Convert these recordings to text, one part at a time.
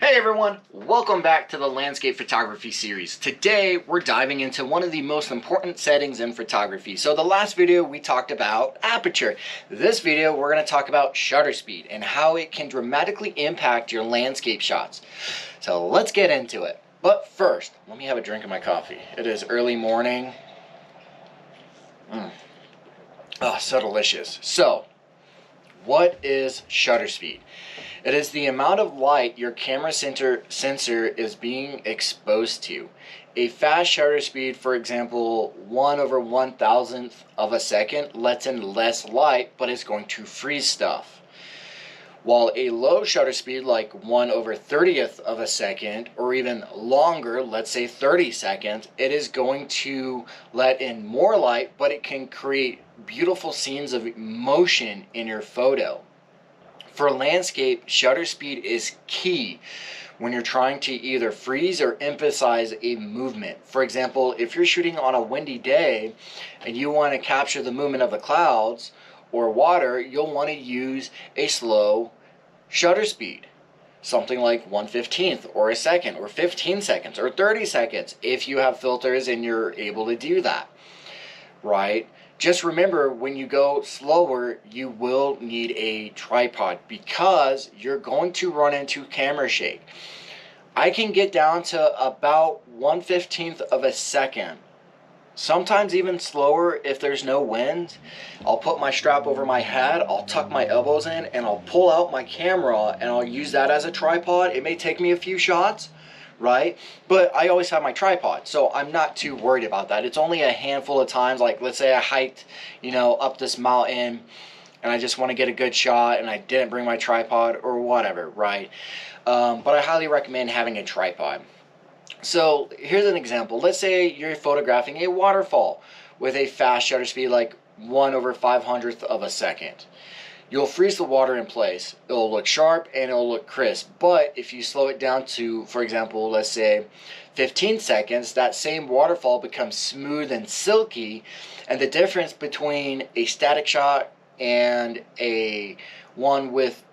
Hey everyone, welcome back to the landscape photography series. Today we're diving into one of the most important settings in photography. So the last video we talked about aperture. This video we're going to talk about shutter speed and how it can dramatically impact your landscape shots. So let's get into it. But first, let me have a drink of my coffee. It is early morning. Oh, so delicious. So, what is shutter speed? It is the amount of light your camera sensor is being exposed to. A fast shutter speed, for example, 1/1000th of a second, lets in less light, but it's going to freeze stuff. While a low shutter speed, like 1/30th of a second, or even longer, let's say 30 seconds, it is going to let in more light, but it can create beautiful scenes of motion in your photo. For landscape, shutter speed is key when you're trying to either freeze or emphasize a movement. For example, if you're shooting on a windy day and you want to capture the movement of the clouds or water, you'll want to use a slow shutter speed. Something like 1/15th or a second or 15 seconds or 30 seconds if you have filters and you're able to do that, right? Just remember, when you go slower, you will need a tripod because you're going to run into camera shake. I can get down to about 1/15th of a second, sometimes even slower if there's no wind. I'll put my strap over my head, I'll tuck my elbows in, and I'll pull out my camera and I'll use that as a tripod. It may take me a few shots, right? But I always have my tripod, so I'm not too worried about that. It's only a handful of times, like let's say I hiked, up this mountain and I just want to get a good shot and I didn't bring my tripod or whatever, right? But I highly recommend having a tripod. So here's an example. Let's say you're photographing a waterfall with a fast shutter speed like 1/500th of a second. You'll freeze the water in place. It'll look sharp and it'll look crisp. But if you slow it down to, for example, let's say 15 seconds, that same waterfall becomes smooth and silky. And the difference between a static shot and a one with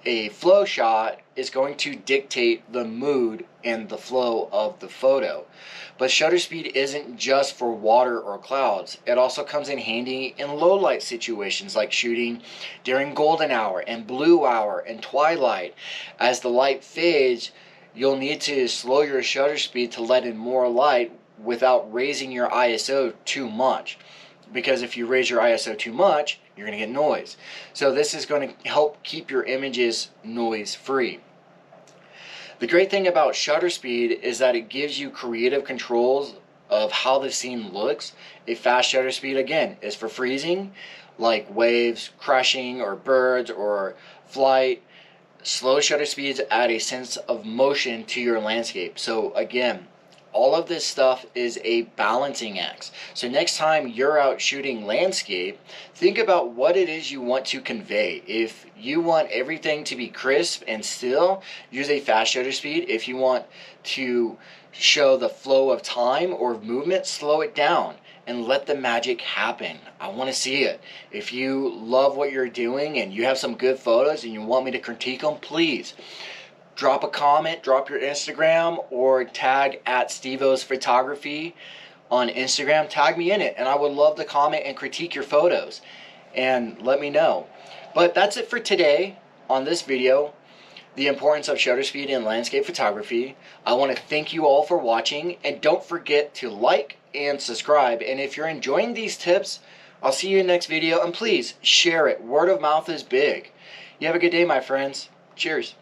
a flow shot is going to dictate the mood and the flow of the photo. But shutter speed isn't just for water or clouds. It also comes in handy in low light situations like shooting during golden hour and blue hour and twilight. As the light fades, you'll need to slow your shutter speed to let in more light without raising your ISO too much. Because if you raise your ISO too much, you're going to get noise. So this is going to help keep your images noise free. The great thing about shutter speed is that it gives you creative controls of how the scene looks. A fast shutter speed, again, is for freezing, like waves crashing or birds or flight. Slow shutter speeds add a sense of motion to your landscape. So again, all of this stuff is a balancing act. So next time you're out shooting landscape, think about what it is you want to convey. If you want everything to be crisp and still, use a fast shutter speed. If you want to show the flow of time or movement, slow it down and let the magic happen. I want to see it. If you love what you're doing and you have some good photos and you want me to critique them, please drop a comment, drop your Instagram, or tag at Stevo's Photography on Instagram. Tag me in it, and I would love to comment and critique your photos and let me know. But that's it for today on this video, the importance of shutter speed in landscape photography. I want to thank you all for watching, and don't forget to like and subscribe. And if you're enjoying these tips, I'll see you in the next video, and please share it. Word of mouth is big. You have a good day, my friends. Cheers.